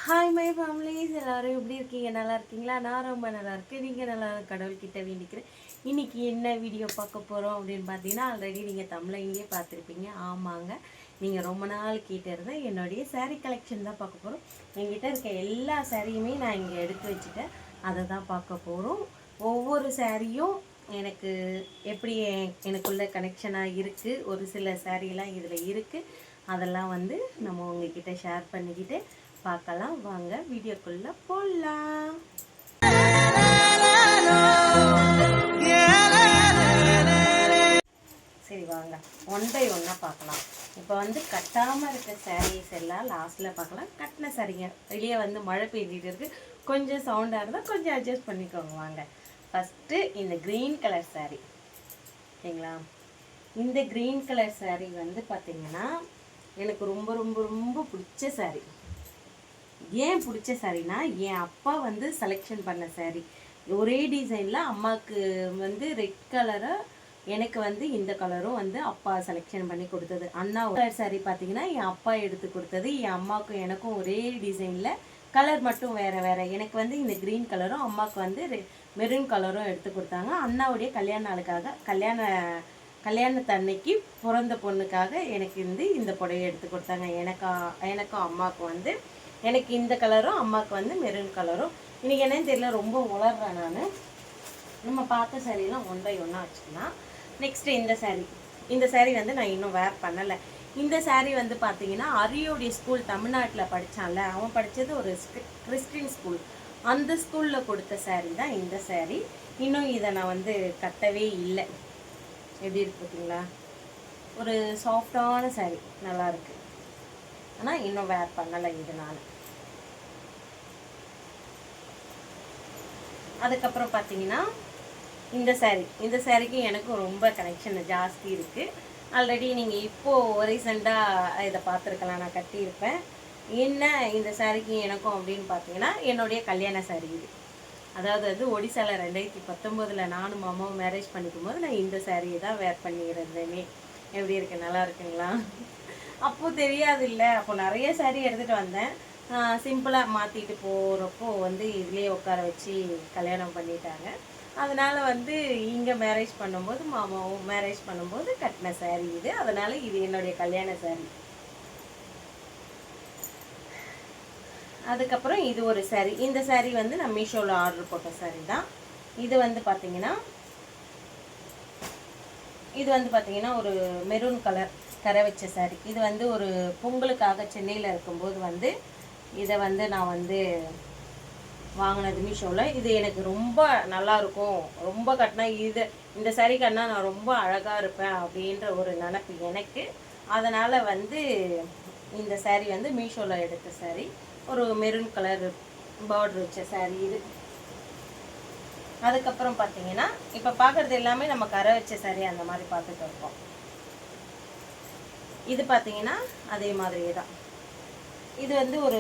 Hi my families, எல்லோரும் எப்படி இருக்கீங்க? நல்லா இருக்கீங்களா? நான் ரொம்ப நல்லா இருக்கேன். நீங்கள் நல்லா கடவுள்கிட்ட வேண்டிக்கிறேன். இன்றைக்கி என்ன வீடியோ பார்க்க போகிறோம் அப்படின்னு பார்த்தீங்கன்னா, ஆல்ரெடி நீங்கள் தமிழையே பார்த்துருப்பீங்க. ஆமாங்க, நீங்கள் ரொம்ப நாள் கேட்டிருந்த என்னுடைய சாரீ கலெக்ஷன் தான் பார்க்க போகிறோம். என்கிட்ட இருக்க எல்லா சாரியுமே நான் இங்கே எடுத்து வச்சுட்டேன். அதை தான் பார்க்க போகிறோம். ஒவ்வொரு சாரியும் எனக்கு எப்படி எனக்குள்ள கனெக்ஷனாக இருக்குது. ஒரு சில சாரீலாம் இதில் இருக்குது. அதெல்லாம் வந்து நம்ம உங்ககிட்ட ஷேர் பண்ணிக்கிட்டு பார்க்கலாம். வாங்க வீடியோக்குள்ள போகலாம். சரி வாங்க, ஒன் பை ஒன்னாக பார்க்கலாம். இப்போ வந்து கட்டாமல் இருக்க சாரீஸ் எல்லாம் லாஸ்ட்டில் பார்க்கலாம். கட்டின சாரீங்க வெளியே வந்து மழை பெய்ஞ்சிட்டு இருக்கு, கொஞ்சம் சவுண்டாக இருந்தால் கொஞ்சம் அட்ஜஸ்ட் பண்ணிக்கோங்க. வாங்க, ஃபஸ்ட்டு இந்த க்ரீன் கலர் சாரீ ஓகேங்களா. இந்த க்ரீன் கலர் சாரீ வந்து பார்த்திங்கன்னா எனக்கு ரொம்ப ரொம்ப ரொம்ப பிடிச்ச சாரீ. ஏன் பிடிச்ச சாரீனா, என் அப்பா வந்து செலெக்ஷன் பண்ண சாரீ. ஒரே டிசைனில் அம்மாவுக்கு வந்து ரெட் கலரை, எனக்கு வந்து இந்த கலரும் வந்து அப்பா செலெக்ஷன் பண்ணி கொடுத்தது. அண்ணா கலர் சாரீ பார்த்தீங்கன்னா என் அப்பா எடுத்து கொடுத்தது. என் அம்மாவுக்கும் எனக்கும் ஒரே டிசைனில், கலர் மட்டும் வேறு வேறு. எனக்கு வந்து இந்த க்ரீன் கலரும் அம்மாவுக்கு வந்து மெரூன் கலரும் எடுத்து கொடுத்தாங்க. அண்ணாவுடைய கல்யாண நாளுக்காக, கல்யாணத்தன்னைக்கு பிறந்த பொண்ணுக்காக எனக்கு வந்து இந்த புடவையை எடுத்து கொடுத்தாங்க. எனக்கும் அம்மாவுக்கு வந்து எனக்கு இந்த கலரும் அம்மாவுக்கு வந்து மெரூன் கலரும். இன்றைக்கி என்னன்னு தெரியல, ரொம்ப உளர்றேன் நான். நம்ம பார்த்த சாரீலாம் ஒன் பை ஒன்னாக வச்சுக்கலாம். நெக்ஸ்ட்டு இந்த சாரீ வந்து நான் இன்னும் வேர் பண்ணலை. இந்த சாரீ வந்து பார்த்தீங்கன்னா அரியோடைய ஸ்கூல் தமிழ்நாட்டில் படித்தான்ல, அவன் படித்தது ஒரு கிறிஸ்டின் ஸ்கூல். அந்த ஸ்கூலில் கொடுத்த சாரீ தான் இந்த சாரீ. இன்னும் இதை நான் வந்து கட்டவே இல்லை. எப்படி இருக்கு பார்த்தீங்களா? ஒரு சாஃப்டான சாரீ, நல்லாயிருக்கு. ஆனால் இன்னும் வேர் பண்ணலை இதனால். அதுக்கப்புறம் பார்த்தீங்கன்னா இந்த சாரீக்கு எனக்கும் ரொம்ப கனெக்ஷன் ஜாஸ்தி இருக்குது. ஆல்ரெடி நீங்கள் இப்போது ரீசெண்டாக இதை பார்த்துருக்கலாம், நான் கட்டியிருப்பேன். என்ன இந்த சாரீக்கு எனக்கும் அப்படின்னு பார்த்தீங்கன்னா, என்னுடைய கல்யாண சாரீ இது. அதாவது அது ஒடிசாவில் 2019 நானும் மாமாவும் மேரேஜ் பண்ணிக்கும் போது நான் இந்த சாரியை தான் வேர் பண்ணியிருந்தேனே. எப்படி இருக்கு? நல்லா இருக்குங்களா? அப்போது தெரியாது இல்லை, அப்போ நிறைய சாரீ எடுத்துகிட்டு வந்தேன். சிம்பிளாக மாற்றிட்டு போகிறப்போ வந்து இதிலே உட்கார வச்சு கல்யாணம் பண்ணிட்டாங்க. அதனால் வந்து இங்கே மேரேஜ் பண்ணும்போது, மாமாவும் மேரேஜ் பண்ணும்போது கட்டின சாரீ இது. அதனால் இது என்னுடைய கல்யாண சாரீ. அதுக்கப்புறம் இது ஒரு சாரீ. இந்த சாரீ வந்து நான் மீஷோவில் ஆர்டர் போட்ட சாரீ தான். இது வந்து பார்த்தீங்கன்னா ஒரு மெரூன் கலர் கரை வச்ச சாரீ. இது வந்து ஒரு பொங்கலுக்காக சென்னையில் இருக்கும்போது வந்து இதை வந்து நான் வந்து வாங்கினது மீஷோவில். இது எனக்கு ரொம்ப நல்லாயிருக்கும், ரொம்ப கட்டினா இந்த சாரீ கட்டினா நான் ரொம்ப அழகாக இருப்பேன் அப்படின்ற ஒரு நினப்பு எனக்கு. அதனால் வந்து இந்த சாரீ வந்து மீஷோவில் எடுத்த சாரீ. ஒரு மெரூன் கலர் பார்டர் வச்ச சாரீ இது. அதுக்கப்புறம் பார்த்தீங்கன்னா இப்போ பார்க்குறது எல்லாமே நம்ம கரை வச்ச சாரீ அந்த மாதிரி பார்த்துட்டு இருக்கோம். இது பார்த்தீங்கன்னா அதே மாதிரியே தான். இது வந்து ஒரு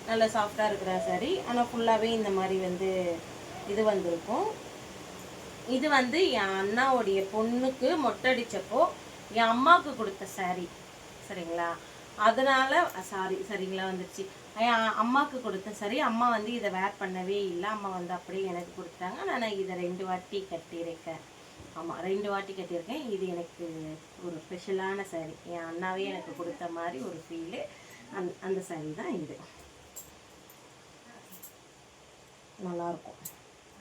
நல்ல சாஃப்டாக இருக்கிற சாரீ. ஆனால் ஃபுல்லாகவே இந்த மாதிரி வந்து இது வந்திருக்கும். இது வந்து என் அண்ணாவுடைய பொண்ணுக்கு மொட்டடிச்சப்போ என் அம்மாவுக்கு கொடுத்த சாரீ, சரிங்களா? அதனால் சரிங்களா வந்துடுச்சு. என் அம்மாவுக்கு கொடுத்த சாரீ. அம்மா வந்து இதை வேர் பண்ணவே இல்லை. அம்மா வந்து அப்படியே எனக்கு கொடுத்தாங்க. நான் இதை 2 வாட்டி கட்டியிருக்கேன். ஆமாம், 2 வாட்டி கட்டியிருக்கேன். இது எனக்கு ஒரு ஸ்பெஷலான சாரீ. என் அண்ணாவே எனக்கு கொடுத்த மாதிரி ஒரு ஃபீலு. அந்த சாரீ தான் இது. நல்லாயிருக்கும்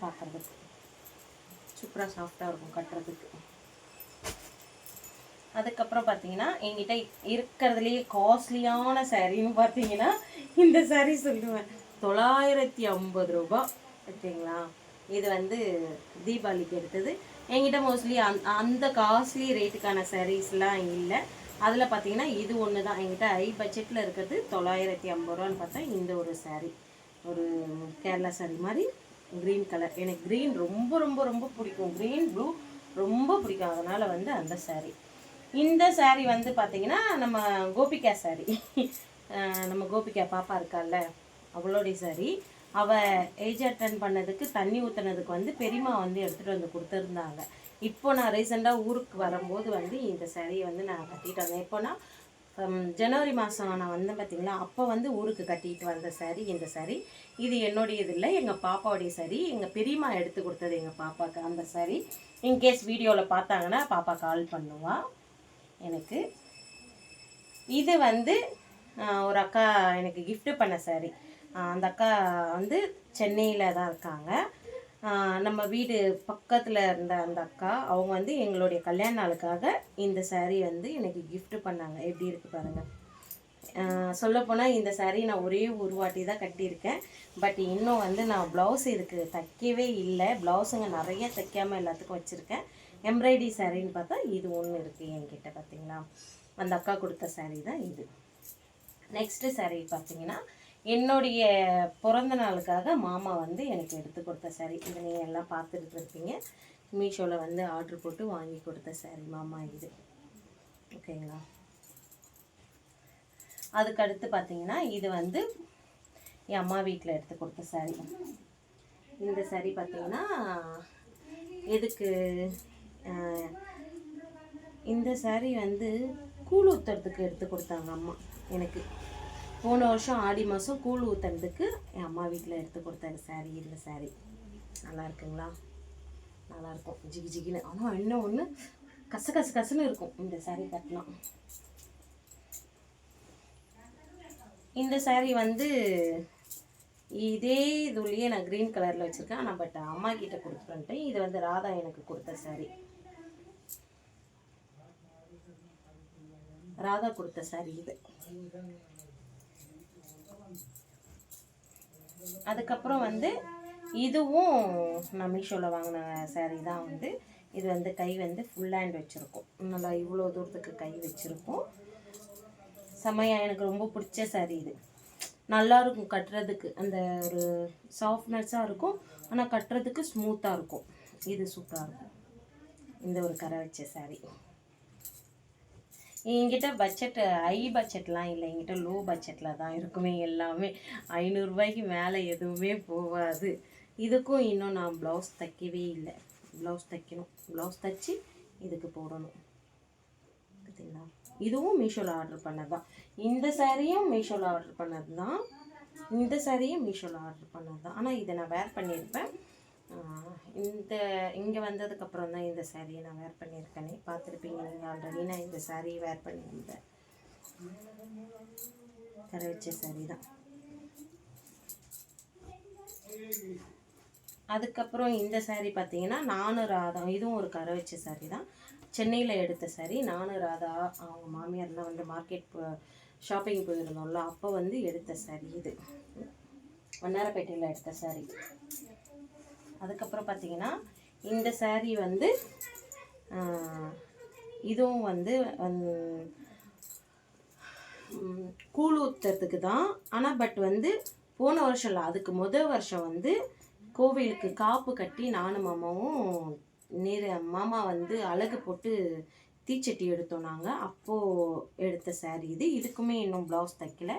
பார்க்குறதுக்கு, சூப்பராக சாஃப்டாக இருக்கும் கட்டுறதுக்கு. அதுக்கப்புறம் பார்த்தீங்கன்னா என்கிட்ட இருக்கிறதுலேயே காஸ்ட்லியான சாரீன்னு பார்த்தீங்கன்னா இந்த சாரீ சொல்லுவேன். 950 ரூபா, ஓகேங்களா? இது வந்து தீபாவளிக்கு எடுத்தது. என்கிட்ட மோஸ்ட்லி அந்த காஸ்ட்லி ரேட்டுக்கான சாரீஸ்லாம் இல்லை. அதில் பார்த்தீங்கன்னா இது ஒன்று தான் என்கிட்ட ஹை பட்ஜெட்டில் இருக்கிறது. 950 ரூபான்னு பார்த்தா இந்த ஒரு சாரீ, ஒரு கேரளா சாரீ மாதிரி க்ரீன் கலர். எனக்கு க்ரீன் ரொம்ப ரொம்ப ரொம்ப பிடிக்கும். க்ரீன் ப்ளூ ரொம்ப பிடிக்கும். அதனால் வந்து அந்த சாரீ. இந்த சாரீ வந்து பார்த்தீங்கன்னா நம்ம கோபிகா சாரீ. நம்ம கோபிகா பாப்பா இருக்கால, அவளோடைய சாரீ. அவள் ஏஜ் அட்டன் பண்ணதுக்கு தண்ணி ஊற்றுனதுக்கு வந்து பெரியம்மா வந்து எடுத்துகிட்டு வந்து கொடுத்துருந்தாங்க. இப்போ நான் ரீசெண்டாக ஊருக்கு வரும்போது வந்து இந்த சாரியை வந்து நான் கட்டிட்டு வந்தேன். எப்போனா ஜனவரி மாதம் நான் வந்தேன் பார்த்தீங்களா, அப்போ வந்து ஊருக்கு கட்டிட்டு வந்த சாரீ இந்த சாரீ. இது என்னுடையது இல்லை, எங்கள் பாப்பாவுடைய சாரீ. எங்கள் பெரியம்மா எடுத்து கொடுத்தது எங்கள் பாப்பாவுக்கு அந்த சாரீ. இன்கேஸ் வீடியோவில் பார்த்தாங்கன்னா பாப்பா கால் பண்ணுவா எனக்கு. இது வந்து ஒரு அக்கா எனக்கு கிஃப்ட் பண்ண சாரீ. அந்த அக்கா வந்து சென்னையில் தான் இருக்காங்க. நம்ம வீடு பக்கத்தில் இருந்த அந்த அக்கா அவங்க வந்து எங்களுடைய கல்யாண நாளுக்காக இந்த சாரீ வந்து எனக்கு கிஃப்ட் பண்ணாங்க. எப்படி இருக்குது பாருங்கள். சொல்லப்போனால் இந்த சாரீ நான் ஒரே ஒரு வாட்டி தான் கட்டியிருக்கேன். பட் இன்னும் வந்து நான் ப்ளவுஸ் இதுக்கு தைக்கவே இல்லை. ப்ளவுஸுங்க நிறைய தைக்காமல் எல்லாத்துக்கும் வச்சுருக்கேன். எம்ப்ராய்டரி சாரின்னு பார்த்தா இது ஒன்று இருக்குது என்கிட்ட. பார்த்தீங்களா, அந்த அக்கா கொடுத்த சாரீ தான் இது. நெக்ஸ்ட்டு சாரீ பார்த்தீங்கன்னா என்னுடைய பிறந்த நாளுக்காக மாமா வந்து எனக்கு எடுத்து கொடுத்த சாரீ. இதை நீங்கள் எல்லாம் பார்த்துட்டு இருப்பீங்க. மீஷோவில் வந்து ஆர்டர் போட்டு வாங்கி கொடுத்த சாரீ மாமா இது. ஓகேங்களா. அதுக்கடுத்து பார்த்தீங்கன்னா இது வந்து என் அம்மா வீட்டில் எடுத்து கொடுத்த சாரீ. இந்த சாரீ பார்த்தீங்கன்னா எதுக்கு, இந்த சாரீ வந்து கூழ் ஊற்றுறதுக்கு எடுத்து கொடுத்தாங்க அம்மா எனக்கு. போன வருஷம் ஆடி மாதம் கூழ் ஊற்றுறதுக்கு என் அம்மா வீட்டில் எடுத்து கொடுத்தாரு சாரீ. இந்த சாரீ நல்லா இருக்குங்களா, நல்லாயிருக்கும் ஜிகி ஜிகின்னு. ஆனால் இன்னும் ஒன்று கசன்னு இருக்கும் இந்த சாரீ கட்டினா. இந்த சாரீ வந்து இதே இதுலேயே நான் க்ரீன் கலரில் வச்சுருக்கேன். ஆனால் பட் அம்மா கிட்ட கொடுத்துட்டேன். இது வந்து ராதா எனக்கு கொடுத்த சாரீ. ராதா கொடுத்த சாரீ இது. அதுக்கப்புறம் வந்து இதுவும் நான் மீஷோவில் வாங்கின சாரீ தான். வந்து இது வந்து கை வந்து ஃபுல் ஹேண்ட் வச்சுருக்கோம். நல்லா இவ்வளோ தூரத்துக்கு கை வச்சுருக்கோம். செமையாக எனக்கு ரொம்ப பிடிச்ச சாரீ இது. நல்லாயிருக்கும் கட்டுறதுக்கு. அந்த ஒரு சாஃப்ட்னஸாக இருக்கும், ஆனால் கட்டுறதுக்கு ஸ்மூத்தாக இருக்கும். இது சூப்பராக இருக்கும். இந்த ஒரு கரை வச்ச சாரீ. என்கிட்ட பட்ஜெட்டு ஹை பட்ஜெட்லாம் இல்லை, என்கிட்ட லோ பட்ஜெட்டில் தான் இருக்குமே எல்லாமே. 500 ரூபாய்க்கு மேலே எதுவுமே போகாது. இதுக்கும் இன்னும் நான் ப்ளவுஸ் தைக்கவே இல்லை. ப்ளவுஸ் தைக்கணும். ப்ளவுஸ் தைச்சி இதுக்கு போடணும். பார்த்தீங்களா, இதுவும் மீஷோவில் ஆர்டர் பண்ணது தான். இந்த சாரியும் மீஷோவில் ஆர்டர் பண்ணது தான். இந்த சாரியும் மீஷோவில் ஆர்டர் பண்ணது தான். ஆனால் இதை நான் வேர் பண்ணியிருப்பேன். இங்கே வந்ததுக்கப்புறம் தான் இந்த சாரியை நான் வேர் பண்ணியிருக்கேனே. பார்த்துருப்பீங்க நீங்கள் ஆல்ரெடி. நான் இந்த சாரியை வேர் பண்ணியிருந்தேன். கரை வச்ச சாரி தான். அதுக்கப்புறம் இந்த சாரீ பார்த்தீங்கன்னா நானும் ராதா, இதுவும் ஒரு கரை வச்ச சாரீ தான். சென்னையில் எடுத்த சாரீ. நானும் ராதா அவங்க மாமியார்லாம் வந்து மார்க்கெட் ஷாப்பிங் போயிருந்தோம்ல, அப்போ வந்து எடுத்த சாரீ இது. வண்ணாரப்பேட்டையில் எடுத்த சாரீ. அதுக்கப்புறம் பார்த்தீங்கன்னா இந்த சாரீ வந்து இதுவும் வந்து கூழ் ஊற்றுறதுக்கு தான். ஆனால் பட் வந்து போன வருஷம் இல்லை, அதுக்கு முதல் வருஷம் வந்து கோவிலுக்கு காப்பு கட்டி நானும் மாமாவும் மாமா வந்து அழகு போட்டு தீச்சட்டி எடுத்தோம் நாங்கள். அப்போது எடுத்த சாரீ இது. இதுக்குமே இன்னும் ப்ளவுஸ் தைக்கல.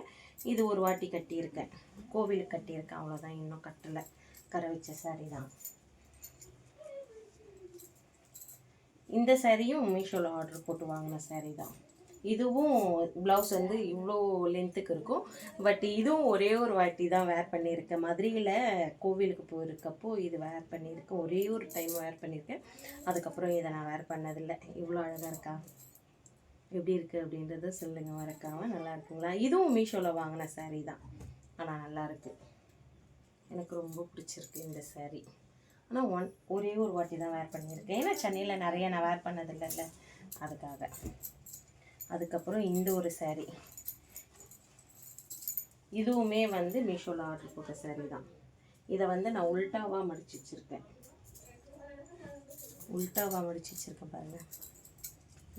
இது ஒரு வாட்டி கட்டியிருக்கேன், கோவிலுக்கு கட்டியிருக்கேன், அவ்வளோதான். இன்னும் கட்டலை. கரை வச்ச சாரீ தான். இந்த சாரியும் மீஷோவில் ஆர்டர் போட்டு வாங்கின சாரீ தான். இதுவும் ப்ளவுஸ் வந்து இவ்வளோ லென்த்துக்கு இருக்கும். பட் இதுவும் ஒரே ஒரு வாட்டி தான் வேர் பண்ணியிருக்கேன். மதுரையில் கோவிலுக்கு போயிருக்கப்போ இது வேர் பண்ணியிருக்கேன். ஒரே ஒரு டைம் வேர் பண்ணியிருக்கேன். அதுக்கப்புறம் இதை நான் வேர் பண்ணதில்லை. இவ்வளோ அழகாக இருக்கா, எப்படி இருக்குது அப்படின்றத சொல்லுங்கள் மறக்காமல். நல்லா இருக்குங்களா. இதுவும் மீஷோவில் வாங்கின சாரீ தான். ஆனால் நல்லாயிருக்கு, எனக்கு ரொம்ப பிடிச்சிருக்கு இந்த சாரீ. ஆனால் ஒரே ஒரு வாட்டி தான் வேர் பண்ணியிருக்கேன். ஏன்னா சென்னையில் நிறைய நான் வேர் பண்ணதில்லைல்ல, அதுக்காக. அதுக்கப்புறம் இந்த ஒரு சாரீ, இதுவுமே வந்து மீஷோவில் ஆர்டர் போட்ட சாரீ தான். இதை வந்து நான் உல்ட்டாவாக மடிச்சு வச்சுருக்கேன். பாருங்கள்.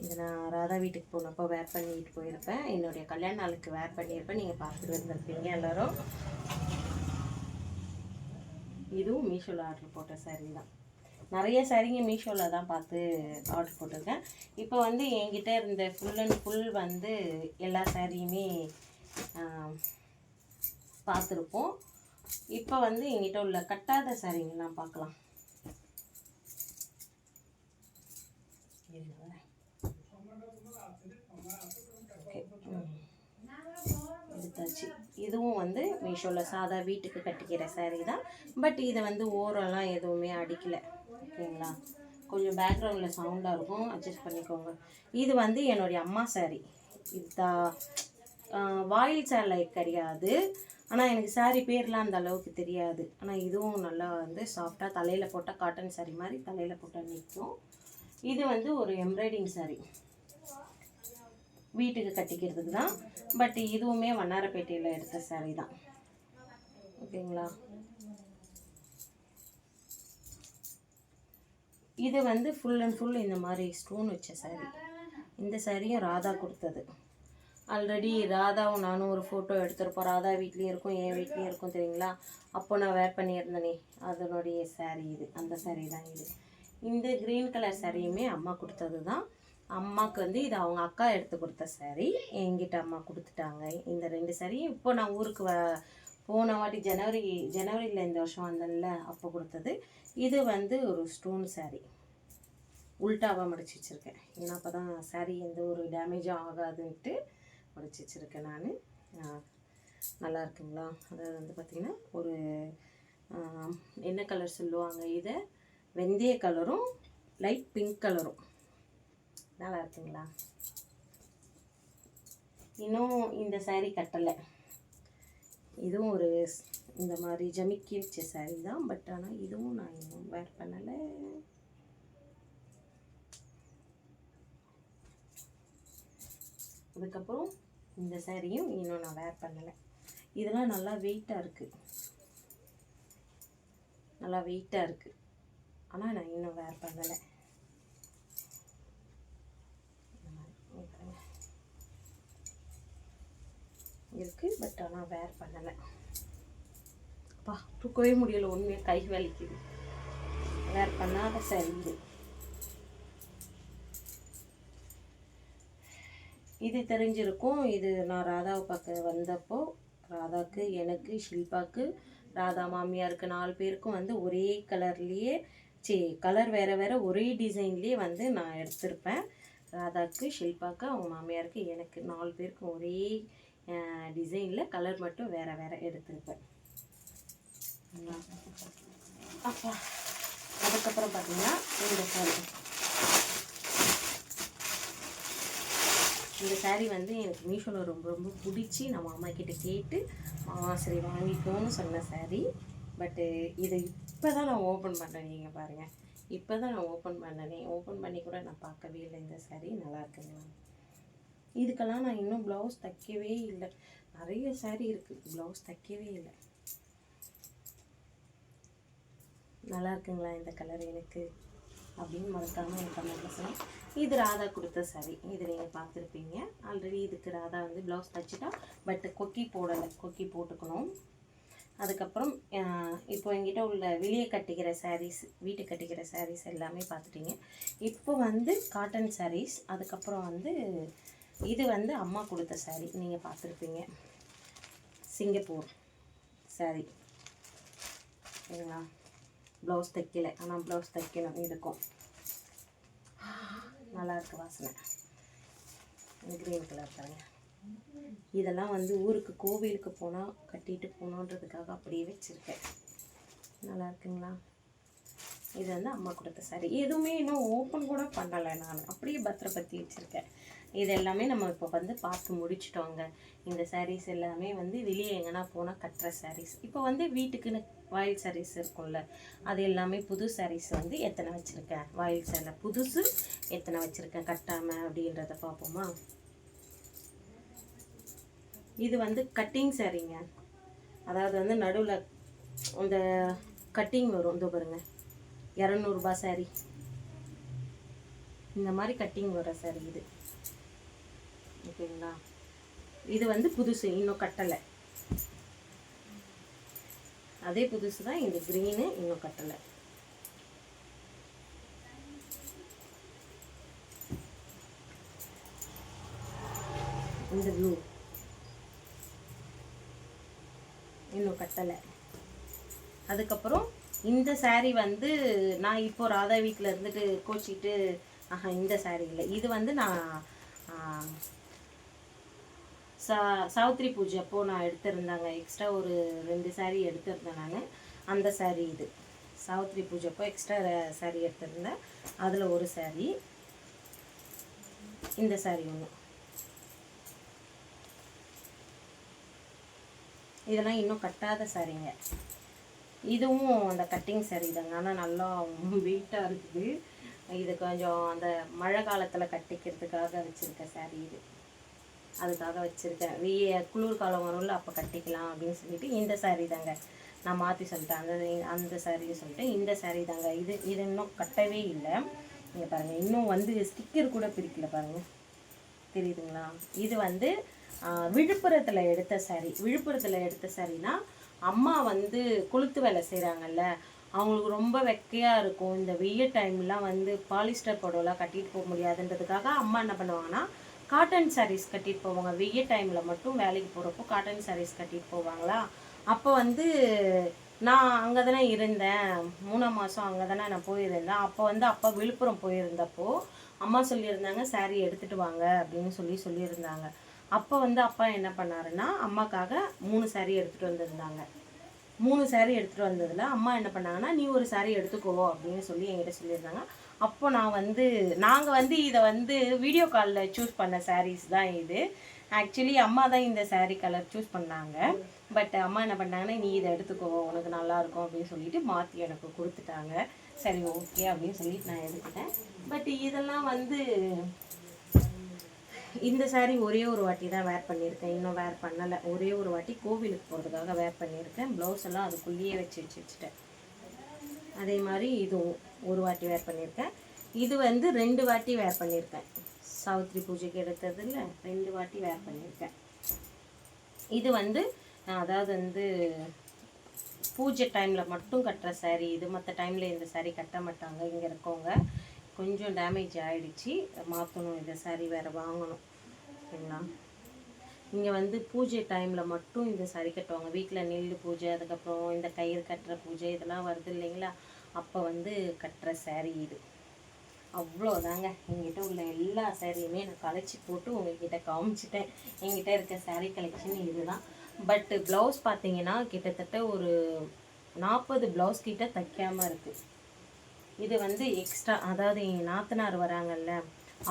இதை நான் ராதா வீட்டுக்கு போனப்போ வேர் பண்ணிட்டு போயிருப்பேன். என்னுடைய கல்யாண நாளுக்கு வேர் பண்ணியிருப்பேன். நீங்கள் பார்த்துட்டு வந்துருப்பீங்க எல்லோரும். இதுவும் மீஷோவில் ஆர்டர் போட்ட சாரீ தான். நிறைய சாரீங்க மீஷோவில் தான் பார்த்து ஆர்டர் போட்டிருக்கேன். இப்போ வந்து என்கிட்ட இருந்த ஃபுல் அண்ட் ஃபுல் வந்து எல்லா சாரியுமே பார்த்துருப்போம். இப்போ வந்து என்கிட்ட உள்ள கட்டாத சாரீங்கெல்லாம் பார்க்கலாம். ஓகே, பார்த்தாச்சு. இதுவும் வந்து மீஷோவில் சாதா வீட்டுக்கு கட்டிக்கிற saree தான். பட் இதை வந்து ஓரெல்லாம் எதுவுமே அடிக்கலை. ஓகேங்களா? கொஞ்சம் பேக்ரவுண்டில் சவுண்டாக இருக்கும், அட்ஜஸ்ட் பண்ணிக்கோங்க. இது வந்து என்னுடைய அம்மா saree. இதுதான் வாயில் சேலை கிடையாது. ஆனால் எனக்கு saree பேர்லாம் அந்த அளவுக்கு தெரியாது. ஆனால் இதுவும் நல்லா வந்து சாஃப்டாக தலையில் போட்டால் காட்டன் saree மாதிரி தலையில் போட்டால் நிற்கும். இது வந்து ஒரு எம்ப்ராய்டிங் saree, வீட்டுக்கு கட்டிக்கிறதுக்கு தான். பட் இதுவுமே வண்ணாரப்பேட்டையில் எடுத்த saree தான். ஓகேங்களா? இது வந்து ஃபுல் அண்ட் ஃபுல் இந்த மாதிரி ஸ்டோன் வச்ச saree. இந்த சாரியும் ராதா கொடுத்தது. ஆல்ரெடி ராதாவும் நானும் ஒரு ஃபோட்டோ எடுத்திருப்போம். ராதா வீட்லேயும் இருக்கும், என் வீட்லேயும் இருக்கும் தெரியுங்களா? அப்போ நான் வேர் பண்ணியிருந்தேனே, அதனுடைய saree இது. அந்த saree தான் இது. இந்த க்ரீன் கலர் சாரியுமே அம்மா கொடுத்தது தான். அம்மாவுக்கு வந்து இது அவங்க அக்கா எடுத்து கொடுத்த saree, என்கிட்ட அம்மா கொடுத்துட்டாங்க. இந்த 2 சாரியும் இப்போ நான் ஊருக்கு போன வாட்டி ஜனவரியில் இந்த வருஷம் வந்தேன்ல, அப்போ கொடுத்தது. இது வந்து ஒரு ஸ்டோன் saree, உல்ட்டாவாக மடிச்சு வச்சுருக்கேன். ஏன்னா அப்போ தான் saree எந்த ஒரு டேமேஜும் ஆகாதுன்ட்டு மடிச்சு வச்சுருக்கேன் நான். நல்லா இருக்குங்களா? அதாவது வந்து பார்த்திங்கன்னா ஒரு என்ன கலர் சொல்லுவாங்க, இதை வெந்தய கலரும் லைட் பிங்க் கலரும். நல்லா இருக்குங்களா? இன்னும் இந்த saree கட்டலை. இதுவும் ஒரு இந்த மாதிரி ஜமிக்கி வச்ச saree தான். பட் ஆனால் இதுவும் நான் இன்னும் வேர் பண்ணலை. அதுக்கப்புறம் இந்த சாரியும் இன்னும் நான் வேர் பண்ணலை. இதெல்லாம் நல்லா வெயிட்டாக இருக்குது, நல்லா வெயிட்டாக இருக்குது. ஆனால் நான் இன்னும் வேர் பண்ணலை. இருக்குது, பட் ஆனால் வேர் பண்ணலை. அப்பா தூக்கவே முடியலை, உண்மையாக கை வலிக்குது. வேர் பண்ணாத சாரி இது. இது தெரிஞ்சிருக்கும். இது நான் ராதாவை பார்க்க வந்தப்போ ராதாக்கு, எனக்கு, ஷில்பாக்கு, ராதா மாமியாருக்கு 4 பேருக்கும் வந்து ஒரே கலர்லேயே கலர் வேறு வேறு ஒரே டிசைன்லேயே வந்து நான் எடுத்திருப்பேன். ராதாக்கு, ஷில்பாக்கு, அவங்க மாமியாருக்கு, எனக்கு 4 பேருக்கும் ஒரே டிசைனில் கலர் மட்டும் வேறு வேறு எடுத்திருப்பேன். அப்பா அதுக்கப்புறம் பார்த்தீங்கன்னா இந்த சாரி. இந்த saree வந்து எனக்கு மீஷோவில் ரொம்ப ரொம்ப பிடிச்சி நம்ம அம்மா கிட்ட கேட்டு சரி வாங்கிக்கோன்னு சொன்ன saree. பட்டு இதை இப்போ தான் நான் ஓப்பன் பண்ணேன். நீங்கள் பாருங்கள், இப்போ தான் நான் ஓப்பன் பண்ணனே. ஓப்பன் பண்ணி கூட நான் பார்க்கவே இல்லை. இந்த saree நல்லா இருக்குங்களா? இதுக்கெல்லாம் நான் இன்னும் ப்ளவுஸ் தைக்கவே இல்லை. நிறைய saree இருக்குது, ப்ளவுஸ் தைக்கவே இல்லை. நல்லா இருக்குங்களா இந்த கலர் எனக்கு அப்படின்னு மறக்காமல் எனக்கு கமெண்ட்டில் சொன்னேன். இது ராதா கொடுத்த saree. இது நீங்கள் பார்த்துருப்பீங்க ஆல்ரெடி. இதுக்கு ராதா வந்து ப்ளவுஸ் தைச்சிட்டா, பட் கொக்கி போடலை, கொக்கி போட்டுக்கணும். அதுக்கப்புறம் இப்போ என்கிட்ட உள்ள வெளியே கட்டிக்கிற sarees, வீட்டு கட்டிக்கிற sarees எல்லாமே பார்த்துட்டீங்க. இப்போ வந்து காட்டன் sarees. அதுக்கப்புறம் வந்து இது வந்து அம்மா கொடுத்த saree நீங்கள் பார்த்துருப்பீங்க, சிங்கப்பூர் saree. சரிங்களா? ப்ளவுஸ் தைக்கலை, ஆனால் ப்ளவுஸ் தைக்கணும். இதுக்கும் நல்லா இருக்கு வாசனை. க்ரீன் கலர் பாருங்க. இதெல்லாம் வந்து ஊருக்கு கோவிலுக்கு போனால் கட்டிட்டு போகணுன்றதுக்காக அப்படியே வச்சுருக்கேன். நல்லா இருக்குங்களா? இது வந்து அம்மா கொடுத்த saree. எதுவுமே இன்னும் ஓப்பன் கூட பண்ணலை, நான் அப்படியே பத்திரப்படுத்தி வச்சுருக்கேன். இது எல்லாமே நம்ம இப்போ வந்து பார்த்து முடிச்சிட்டோங்க. இந்த sarees எல்லாமே வந்து வெளியே எங்கன்னா போனால் கட்டுற sarees. இப்போ வந்து வீட்டுக்குன்னு வாயில் sarees இருக்கும்ல, அது எல்லாமே புது sarees வந்து எத்தனை வச்சுருக்கேன், வாயில் சேலை புதுசு எத்தனை வச்சுருக்கேன் கட்டாமல் அப்படின்றத பார்ப்போமா? இது வந்து கட்டிங் சாரீங்க. அதாவது வந்து நடுவில் இந்த கட்டிங் வரும். இதோ பாருங்க, 200 ரூபாய் சாரீ. இந்த மாதிரி கட்டிங் வர சாரீ இது. ஓகேங்களா? இது வந்து புதுசு, இன்னும் கட்டலை. அதே புதுசு தான் இந்த க்ரீனு, இன்னும் கட்டலை. இந்த ப்ளூ இன்னும் கட்டலை. அதுக்கப்புறம் இந்த saree வந்து நான் இப்போ ராதா வீட்டில் இருந்துட்டு கோச்சிட்டு இந்த saree இல்லை. இது வந்து நான் சாவித்திரி பூஜை அப்போது நான் எடுத்திருந்தாங்க. எக்ஸ்ட்ரா ஒரு 2 saree எடுத்திருந்தேன் நான். அந்த saree இது சாவித்திரி பூஜை அப்போ எக்ஸ்ட்ரா saree எடுத்திருந்தேன். அதில் ஒரு saree, இந்த saree ஒன்று. இதெல்லாம் இன்னும் கட்டாத சாரீங்க. இதுவும் அந்த கட்டிங் saree தாங்க. ஆனால் நல்லா வெயிட்டாக இருக்குது. இது கொஞ்சம் அந்த மழை காலத்தில் கட்டிக்கிறதுக்காக வச்சுருக்க saree இது. அதுக்காக வச்சுருக்கேன். குளிர்காலம் வரும்ல, அப்போ கட்டிக்கலாம் அப்படின்னு சொல்லிட்டு இந்த saree தாங்க நான் மாற்றி சொல்லிட்டேன். அந்த saree சொல்லிட்டு இந்த saree தாங்க. இது இன்னும் கட்டவே இல்லை. இங்கே பாருங்கள், இன்னும் வந்து ஸ்டிக்கர் கூட பிரிக்கல பாருங்கள், தெரியுதுங்களா? இது வந்து விழுப்புரத்தில் எடுத்த saree. விழுப்புரத்தில் எடுத்த சாரினா அம்மா வந்து கொளுத்து வேலை செய்கிறாங்கல்ல, அவங்களுக்கு ரொம்ப வெக்கையாக இருக்கும். இந்த வெயில் டைம்லாம் வந்து பாலிஸ்டர் புடவைலாம் கட்டிட்டு போக முடியாதுன்றதுக்காக அம்மா என்ன பண்ணுவாங்கன்னா காட்டன் சாரீஸ் கட்டிட்டு போவாங்க. வெயில் டைமில் மட்டும் வேலைக்கு போகிறப்போ காட்டன் சாரீஸ் கட்டிட்டு போவாங்களா. அப்போ வந்து நான் அங்கே தானே இருந்தேன், 3ஆம் மாதம் அங்கே தானே நான் போயிருந்தேன். அப்போ வந்து அப்பா விழுப்புரம் போயிருந்தப்போ அம்மா சொல்லியிருந்தாங்க saree எடுத்துகிட்டு வாங்க அப்படின்னு சொல்லியிருந்தாங்க. அப்போ வந்து அப்பா என்ன பண்ணாருன்னா அம்மாக்காக 3 saree எடுத்துகிட்டு வந்திருந்தாங்க. 3 saree எடுத்துகிட்டு வந்ததில் அம்மா என்ன பண்ணாங்கன்னா நீ ஒரு saree எடுத்துக்கோ அப்படின்னு சொல்லி என்கிட்ட சொல்லியிருந்தாங்க. அப்போ நாங்கள் வந்து இதை வந்து வீடியோ காலில் சூஸ் பண்ண sarees தான் இது. ஆக்சுவலி அம்மா தான் இந்த saree கலர் சூஸ் பண்ணாங்க. பட் அம்மா என்ன பண்ணாங்கன்னா நீ இதை எடுத்துக்கோ, உனக்கு நல்லாயிருக்கும் அப்படின்னு சொல்லிட்டு மாற்றி எனக்கு கொடுத்துட்டாங்க. சரி ஓகே அப்படின்னு சொல்லிட்டு நான் எடுத்துட்டேன். பட் இதெல்லாம் வந்து இந்த saree ஒரே ஒரு வாட்டி தான் வேர் பண்ணியிருக்கேன், இன்னும் வேர் பண்ணலை. ஒரே ஒரு வாட்டி கோவிலுக்கு போகிறதுக்காக வேர் பண்ணியிருக்கேன். ப்ளவுஸ் எல்லாம் அதுக்குள்ளேயே வச்சுட்டேன். அதே மாதிரி இதுவும் ஒரு வாட்டி வேர் பண்ணியிருக்கேன். இது வந்து 2 வாட்டி வேர் பண்ணியிருக்கேன். சாவித்திரி பூஜைக்கு எடுத்ததில் 2 வாட்டி வேர் பண்ணியிருக்கேன். இது வந்து அதாவது வந்து பூஜை டைமில் மட்டும் கட்டுற saree இது. மற்ற டைமில் இந்த saree கட்ட மாட்டாங்க. இங்கே இருக்கவங்க கொஞ்சம் டேமேஜ் ஆகிடுச்சு, மாற்றணும். இந்த saree வேறு வாங்கணும் சரிங்களா. இங்கே வந்து பூஜை டைமில் மட்டும் இந்த saree கட்டுவாங்க. வீட்டில் நெல் பூஜை, அதுக்கப்புறம் இந்த கயிறு கட்டுற பூஜை இதெல்லாம் வருது இல்லைங்களா, அப்போ வந்து கட்டுற saree இது. அவ்வளோதாங்க. என்கிட்ட உள்ள எல்லா சாரியுமே நான் கலைச்சி போட்டு உங்கள்கிட்ட காமிச்சிட்டேன். என்கிட்ட இருக்க saree கலெக்ஷன் இதுதான். பட்டு ப்ளவுஸ் பார்த்தீங்கன்னா கிட்டத்தட்ட ஒரு 40 ப்ளவுஸ் கிட்ட தைக்காமல் இருக்குது. இது வந்து எக்ஸ்ட்ரா, அதாவது எங்கள் நாத்தனார் வராங்கல்ல,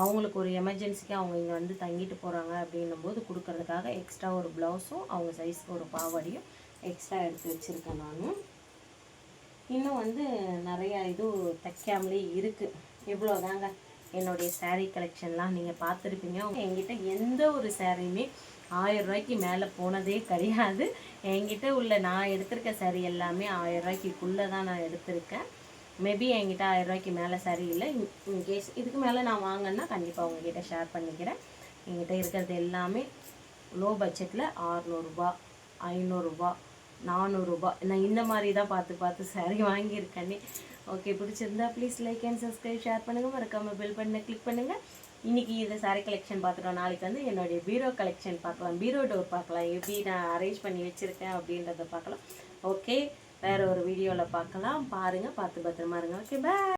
அவங்களுக்கு ஒரு எமர்ஜென்சிக்கு அவங்க இங்கே வந்து தங்கிட்டு போகிறாங்க அப்படின்னும் போது கொடுக்கறதுக்காக எக்ஸ்ட்ரா ஒரு ப்ளவுஸும் அவங்க சைஸ்க்கு ஒரு பாவாடியும் எக்ஸ்ட்ரா எடுத்து வச்சுருக்கேன் நான். இன்னும் வந்து நிறையா இது தைக்காமலே இருக்குது. இவ்வளோதாங்க என்னுடைய saree கலெக்ஷன்லாம். நீங்கள் பார்த்துருப்பீங்க. என்கிட்ட எந்த ஒரு சாரியுமே 1000 ரூபாய்க்கு மேலே போனதே கிடையாது. என்கிட்ட உள்ள நான் எடுத்திருக்க saree எல்லாமே 1000 ரூபாய்க்குள்ளே தான் நான் எடுத்திருக்கேன். மேபி என்கிட்ட 1000 ரூபாய்க்கு மேலே saree இல்லை. இன்கேஸ் இதுக்கு மேலே நான் வாங்கினா கண்டிப்பாக உங்ககிட்ட ஷேர் பண்ணிக்கிறேன். என்கிட்ட இருக்கிறது எல்லாமே லோ பட்ஜெட்டில் 600 ரூபா, 500 ரூபா, 400 ரூபா. நான் இந்த மாதிரி தான் பார்த்து saree வாங்கியிருக்கேன்னே. ஓகே, பிடிச்சிருந்தா please like and subscribe, share பண்ணுங்கள். மறக்காமல் பெல் பட்டனை கிளிக் பண்ணுங்கள். இன்றைக்கி இந்த saree கலெக்ஷன் பார்த்துட்டோம். நாளைக்கு வந்து என்னுடைய பீரோ கலெக்ஷன் பார்க்கலாம், பீரோ டோர் பார்க்கலாம், எப்படி நான் அரேஞ்ச் பண்ணி வச்சுருக்கேன் அப்படின்றத பார்க்கலாம். ஓகே, வேறு ஒரு வீடியோவில் பார்க்கலாம். பாருங்கள், பார்த்து பத்திரமா இருங்க. ஓகே, பாய்.